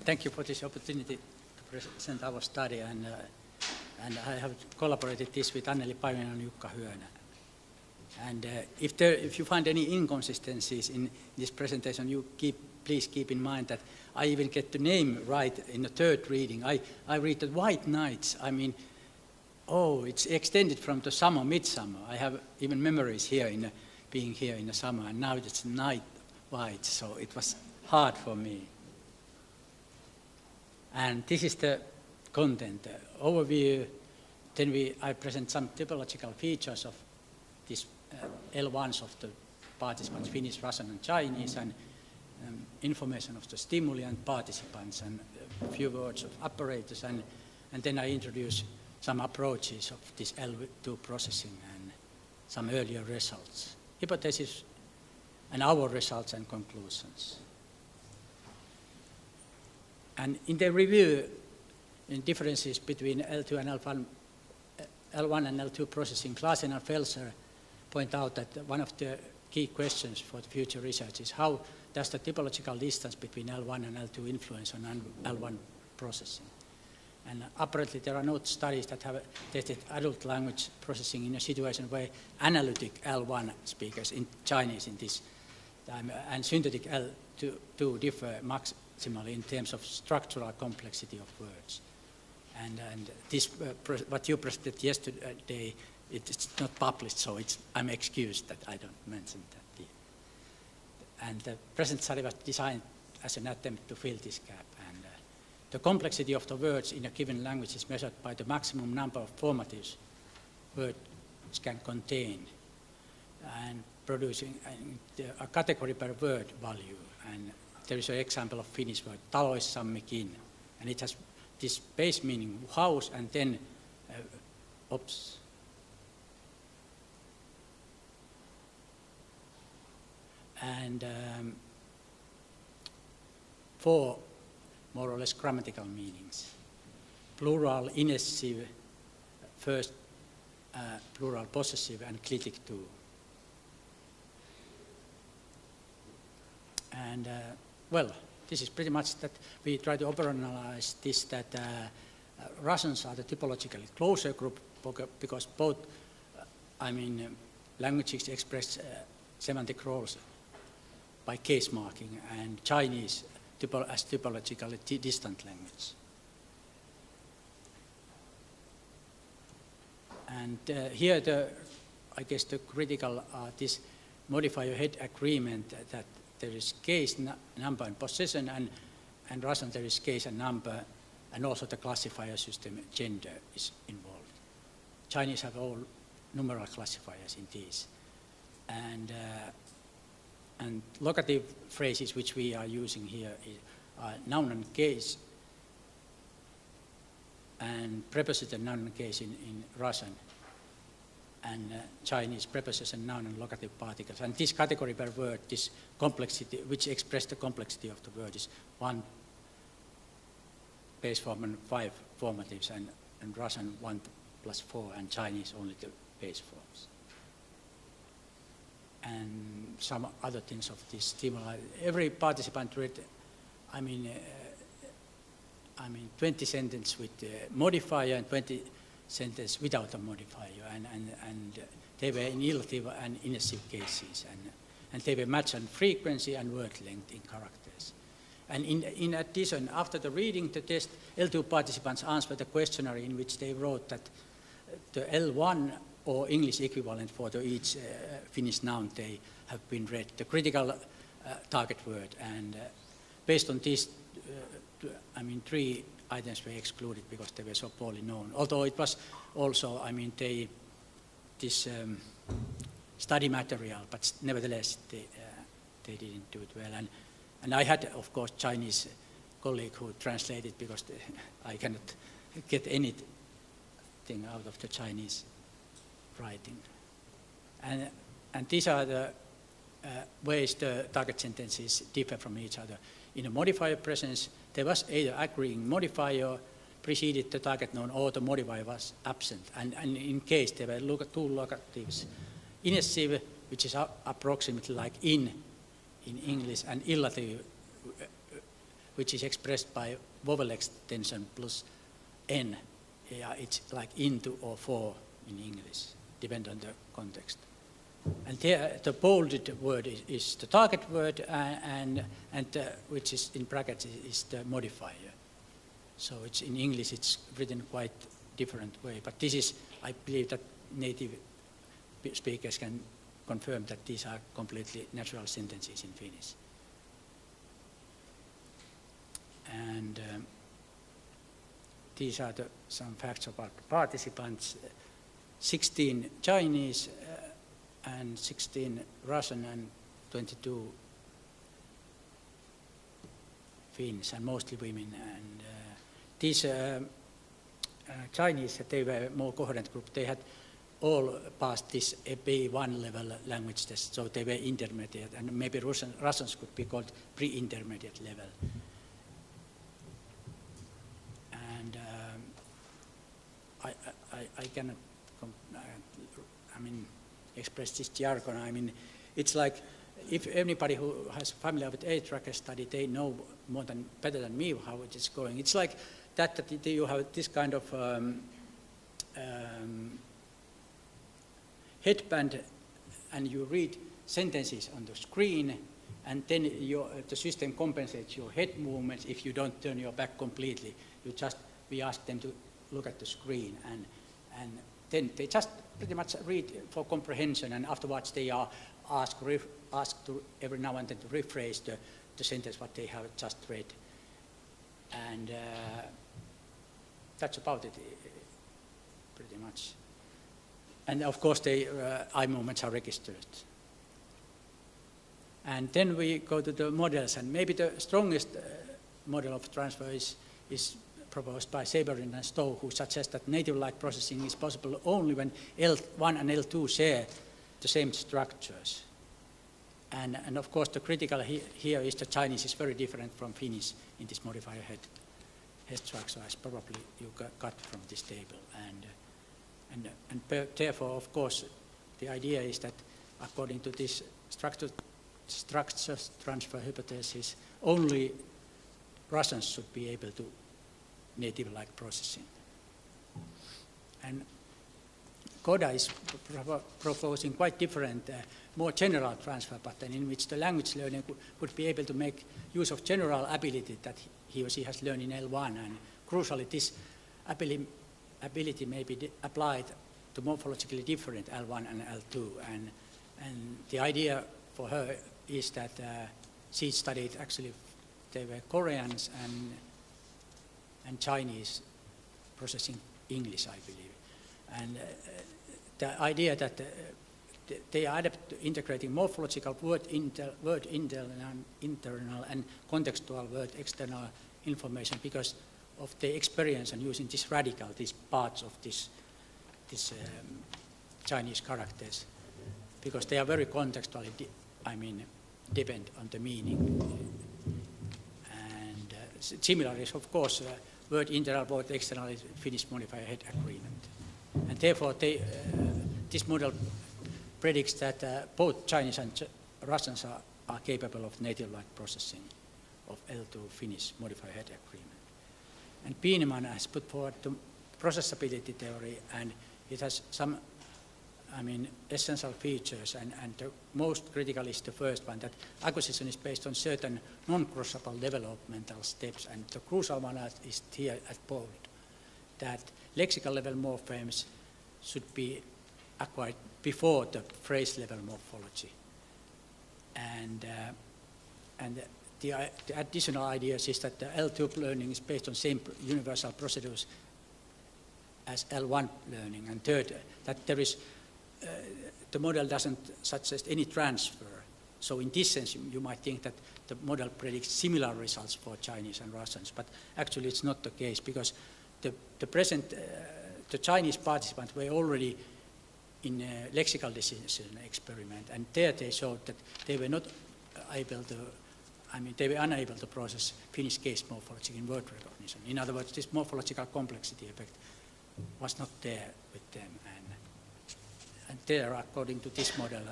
thank you for this opportunity to present our study, and I have collaborated this with Anneli Paiminen and Jukka Hyönä. And if you find any inconsistencies in this presentation, please keep in mind that I even get the name right in the third reading. I read the White Nights. I mean, oh, it's extended from the summer, midsummer. I have even memories here being here in the summer, and now it's night white, so it was hard for me. And this is the content overview. Then I present some typological features of these L1s of the participants, Finnish, Russian, and Chinese, and information of the stimuli and participants, and a few words of apparatus, and then I introduce some approaches of this L2 processing and some earlier results, hypothesis, and our results and conclusions. And in the review, in differences between L2 and L1 and L2 processing, Klaasen and Felser point out that one of the key questions for the future research is how does the typological distance between L1 and L2 influence on L1 processing? And apparently there are no studies that have tested adult language processing in a situation where analytic L1 speakers in Chinese in this time and synthetic L2 differ maximally in terms of structural complexity of words. And this, what you presented yesterday, it's not published, so I'm excused that I don't mention that here. And the present study was designed as an attempt to fill this gap. And the complexity of the words in a given language is measured by the maximum number of formatives words can contain, and producing a category per word value. And there is an example of Finnish word, taloissammekin, and it has this base meaning house, and then oops. And 4 more or less grammatical meanings. Plural inessive, first plural possessive, and clitic too. And well, this is pretty much that we try to operationalize this, that Russians are the typologically closer group because both, languages express semantic roles by case marking, and Chinese as typologically distant language. And here, I guess the critical this modifier head agreement that there is case, number, and possession, and Russian there is case and number, and also the classifier system gender is involved. Chinese have all numeral classifiers in these. And locative phrases which we are using here are noun and case, and preposition, noun and case in Russian, and Chinese preposition, noun, and locative particles. And this category per word, this complexity, which expresses the complexity of the word, is 1 base form and 5 formatives, and Russian 1 plus 4, and Chinese only the base forms. And some other things of this stimuli. Every participant read, 20 sentences with modifier and 20 sentences without a modifier, and they were in illative and inessive cases, and they were matched on frequency and word length in characters. And in addition, after the reading the test, L2 participants answered the questionnaire in which they wrote that the L1 or English equivalent for each Finnish noun they have been read, the critical target word. And based on this, 3 items were excluded because they were so poorly known. Although it was also, this study material, but nevertheless they didn't do it well. And I had, of course, Chinese colleague who translated because I cannot get anything out of the Chinese writing. And these are the ways the target sentences differ from each other. In a modifier presence, there was either agreeing modifier preceded the target noun or the modifier was absent. And in case there were 2 locatives, inessive, which is approximately like in English, and illative, which is expressed by vowel extension plus N. Yeah, it's like into or for in English, depending on the context. And there, the bolded word is the target word, and which is in brackets is the modifier. So it's in English it's written quite different way. But this is, I believe that native speakers can confirm that these are completely natural sentences in Finnish. And these are some facts about participants: 16 Chinese and 16 Russian and 22 Finns, and mostly women. And these Chinese, they were more coherent group. They had all passed this B1 level language test, so they were intermediate, and maybe Russians could be called pre-intermediate level. And I cannot, express this jargon. It's like if anybody who has familiar with age-tracker study, they know better than me how it is going. It's like that you have this kind of headband, and you read sentences on the screen, and then the system compensates your head movements if you don't turn your back completely. We ask them to look at the screen, and then they just pretty much read for comprehension, and afterwards they are asked to every now and then to rephrase the sentence what they have just read. And that's about it, pretty much. And of course, eye movements are registered. And then we go to the models, and maybe the strongest model of transfer is proposed by Saberin and Stowe, who suggest that native-like processing is possible only when L1 and L2 share the same structures. And of course, the critical here is the Chinese is very different from Finnish in this modifier head structure, as probably you got from this table. And therefore, of course, the idea is that according to this structure transfer hypothesis, only Russians should be able to native-like processing. And Koda is proposing quite different, more general transfer pattern in which the language learner would be able to make use of general ability that he or she has learned in L1. And crucially, this ability may be applied to morphologically different L1 and L2. And the idea for her is that she studied, actually, they were Koreans and Chinese processing English, I believe. And the idea that they are adept to integrating morphological word internal and contextual word external information because of the experience and using these parts of these Chinese characters, because they are very contextually, depend on the meaning. And similarly, of course, word internal, word external is Finnish modifier head agreement. And therefore, this model predicts that both Chinese and Russians are capable of native-like processing of L2 Finnish modifier head agreement. And Pienemann has put forward the processability theory, and it has some, essential features, and the most critical is the first one, that acquisition is based on certain non-crossable developmental steps, and the crucial one is here at bold, that lexical level morphemes should be acquired before the phrase level morphology. And the additional idea is that the L2 learning is based on same universal procedures as L1 learning. And third, that there is, the model doesn't suggest any transfer. So in this sense, you might think that the model predicts similar results for Chinese and Russians, but actually it's not the case, because the Chinese participants were already in a lexical decision experiment, and there they showed that they were not able to, they were unable to process Finnish case morphology in word recognition. In other words, this morphological complexity effect was not there with them. And there, according to this model,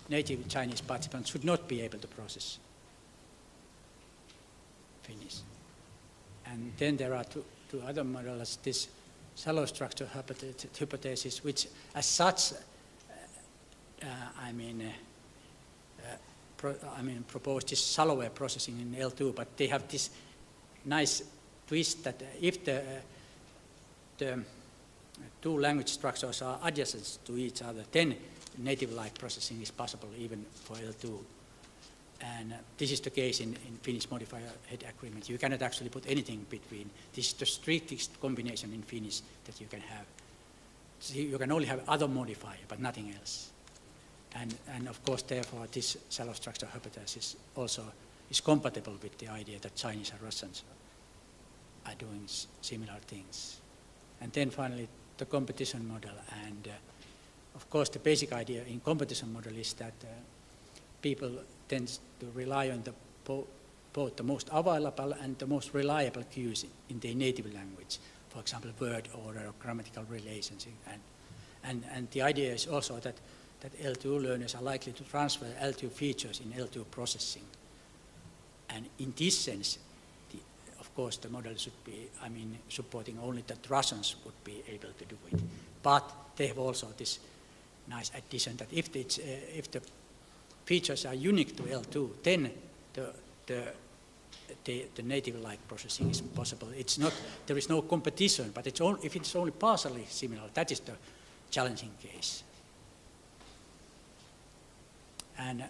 native Chinese participants should not be able to process Finnish. And then there are two other models, this shallow structure hypothesis, which as such, propose this shallower processing in L2, but they have this nice twist that if the two language structures are adjacent to each other, then native-like processing is possible even for L2. And this is the case in Finnish modifier head agreement. You cannot actually put anything between. This is the strictest combination in Finnish that you can have. So you can only have other modifier, but nothing else. And of course, therefore, this shallow structure hypothesis also is compatible with the idea that Chinese and Russians are doing similar things. And then finally, the competition model. And of course, the basic idea in competition model is that people tend to rely on both the most available and the most reliable cues in their native language. For example, word order or grammatical relations. And the idea is also that L2 learners are likely to transfer L2 features in L2 processing. And in this sense, of course, the model should be, supporting only that Russians would be able to do it. But they have also this nice addition that if the features are unique to L2, then the native-like processing is possible. It's not, there is no competition, but if it's only partially similar, that is the challenging case. And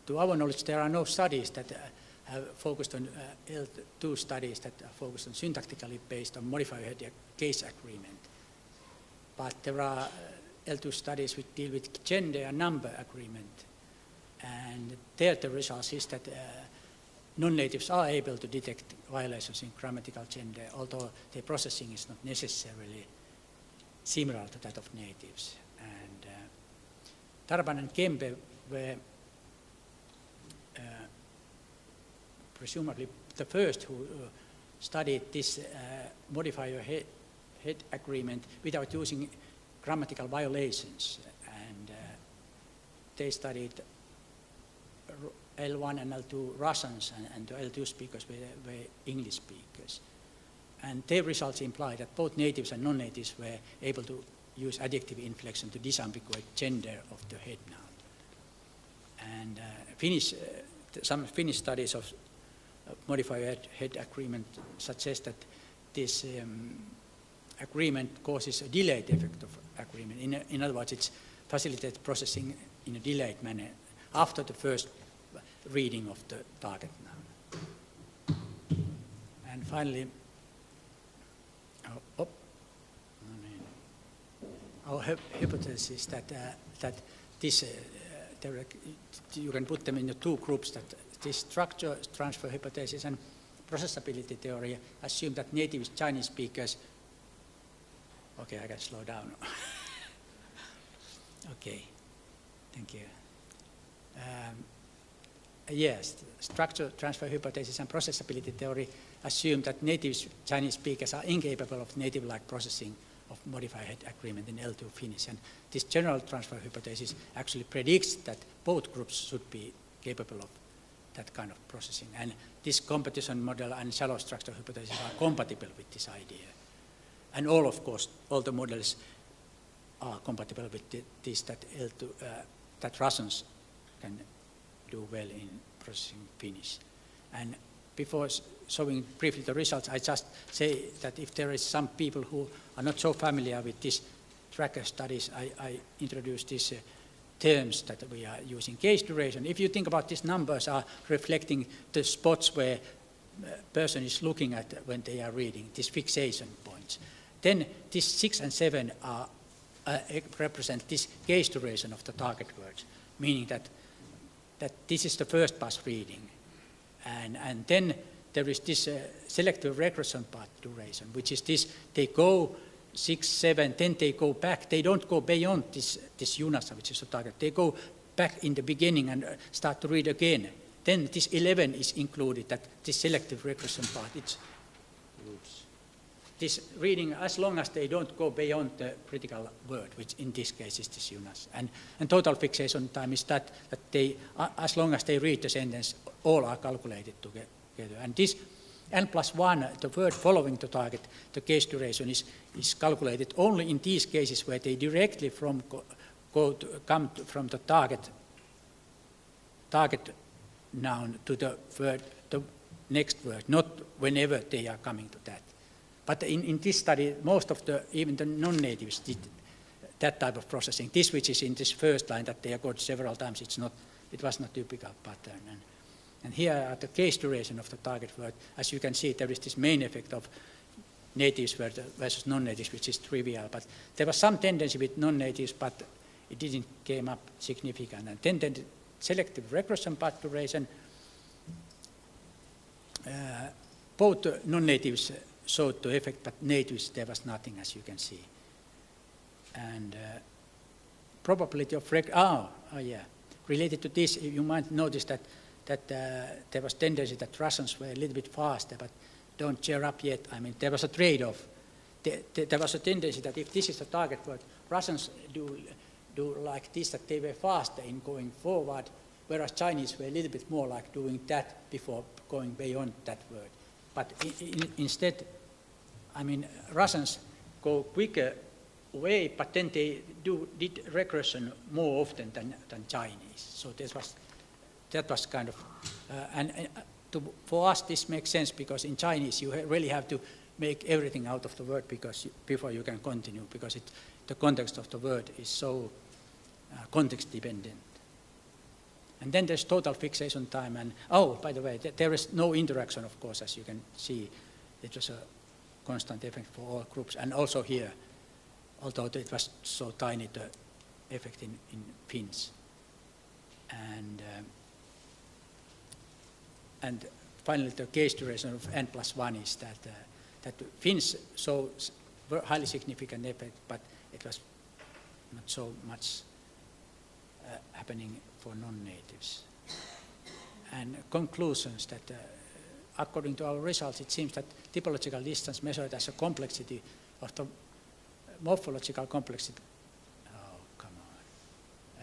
to our knowledge, there are no studies that have focused on L2 studies that are focused on syntactically based on modifier head case agreement. But there are L2 studies which deal with gender and number agreement. And there the result is that non-natives are able to detect violations in grammatical gender, although their processing is not necessarily similar to that of natives. And Tarban and Kempe were presumably the first who studied this modifier head agreement without using grammatical violations. And they studied L1 and L2 Russians, and the L2 speakers were English speakers. And their results imply that both natives and non-natives were able to use adjective inflection to disambiguate gender of the head noun. And some Finnish studies of modifier head agreement suggest that this agreement causes a delayed effect of agreement. In other words, it facilitates processing in a delayed manner after the first reading of the target noun. And finally, our hypothesis that this, you can put them into two groups, that this structure transfer hypothesis and processability theory assume that native Chinese speakers, okay, I can slow down. Okay, thank you. Yes, structure transfer hypothesis and processability theory assume that native Chinese speakers are incapable of native-like processing of modifier head agreement in L2 Finnish. And this general transfer hypothesis actually predicts that both groups should be capable of that kind of processing. And this competition model and shallow structure hypothesis are compatible with this idea. And of course, all the models are compatible with this, that L2, that Russians can do well in processing Finnish. And before showing briefly the results, I just say that if there is some people who are not so familiar with these tracker studies, I introduce these terms that we are using. Case duration, if you think about these numbers are reflecting the spots where a person is looking at when they are reading, these fixation points. Then these 6 and 7 are, represent this case duration of the target words, meaning that this is the first pass reading. And then there is this selective regression part duration, which is this, they go 6, 7, then they go back. They don't go beyond this UNASA, which is the target. They go back in the beginning and start to read again. Then this 11 is included, that this selective regression part, it's this reading as long as they don't go beyond the critical word, which in this case is this UNAS. And total fixation time is that they, as long as they read the sentence all are calculated together. And this n+1, the word following the target, the case duration is calculated only in these cases where they directly come from the target noun to the next word, not whenever they are coming to that. But in this study, most of even the non-natives did that type of processing. This, which is in this first line that they are got several times, it was not typical pattern. And here are the case duration of the target word. As you can see, there is this main effect of natives versus non-natives, which is trivial. But there was some tendency with non-natives, but it didn't came up significant. And then the selective regression path duration, both non-natives showed the effect, but natives, there was nothing, as you can see. And probability of related to this, you might notice that there was tendency that Russians were a little bit faster, but don't cheer up yet. I mean, there was a trade-off. There was a tendency that if this is the target word, Russians do like this, that they were faster in going forward, whereas Chinese were a little bit more like doing that before going beyond that word. But instead, I mean, Russians go quicker way, but then they did regression more often than Chinese. So that was kind of, for us this makes sense, because in Chinese you really have to make everything out of the word before you can continue, because the context of the word is so context dependent. And then there's total fixation time, and by the way, there is no interaction, of course, as you can see. It was a constant effect for all groups, and also here, although it was so tiny, the effect in Finns. And finally, the case duration of n+1 is that Finns saw highly significant effect, but it was not so much happening for non-natives. And conclusions that according to our results, it seems that typological distance measured as a complexity of the morphological complexity,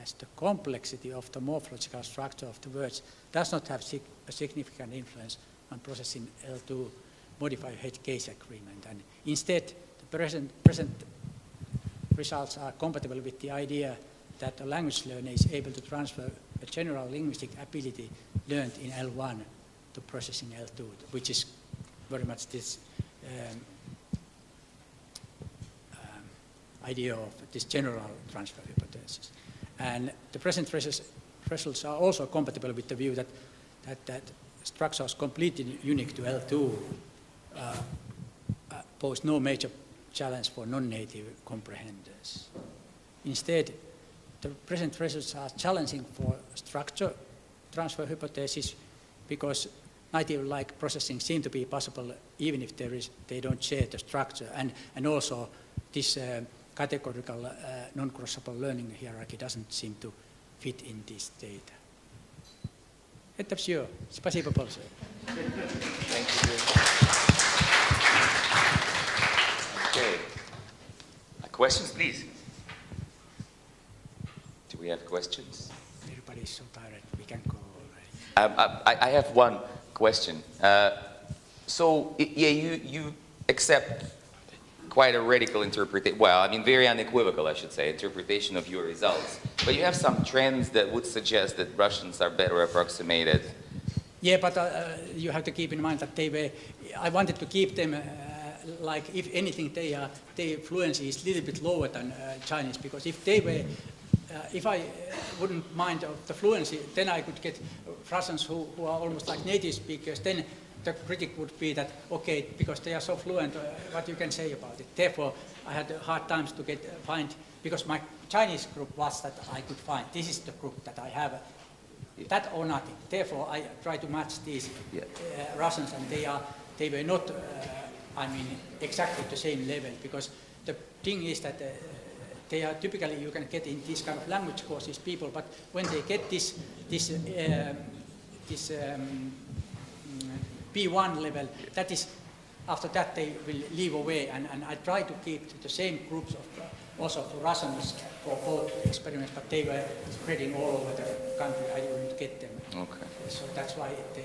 as the complexity of the morphological structure of the words does not have a significant influence on processing L2 modifier head case agreement. And instead, the present results are compatible with the idea that a language learner is able to transfer a general linguistic ability learned in L1 to processing L2, which is very much this idea of this general transfer hypothesis. And the present results are also compatible with the view that structures completely unique to L2 pose no major challenge for non-native comprehenders. Instead, the present results are challenging for structure transfer hypothesis, because native-like processing seems to be possible even if they don't share the structure, and also this categorical non-crossable learning hierarchy doesn't seem to fit in this data. Это все. Спасибо большое. Thank you. Okay. Questions, please. Do we have questions? Everybody is so tired. We can go already. I have one question. So, yeah, you accept quite a radical interpretation, well, I mean, very unequivocal, I should say, interpretation of your results. But you have some trends that would suggest that Russians are better approximated. Yeah, but you have to keep in mind that I wanted to keep them, like, if anything, their fluency is a little bit lower than Chinese, because if they were, if I wouldn't mind of the fluency, then I could get Russians who are almost like native speakers, then the critic would be that, okay, because they are so fluent, what you can say about it. Therefore, I had hard times to find, because my Chinese group was that I could find, this is the group that I have, that or nothing. Therefore, I try to match these Russians, and they were not, I mean, exactly the same level, because the thing is that they are typically, you can get in these kind of language courses people, but when they get this B1 level, that is, after that they will leave away, and I try to keep the same groups of also for Russians for both experiments, but they were spreading all over the country. I didn't get them. Okay. So that's why they,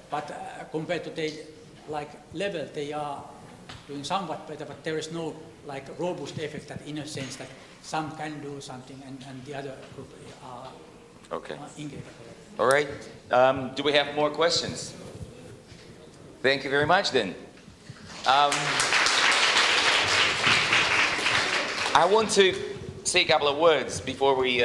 but compared to their like level, they are doing somewhat better, but there is no like robust effect that in a sense that some can do something and the other group are incapable. All right. Do we have more questions? Thank you very much then. I want to say a couple of words before we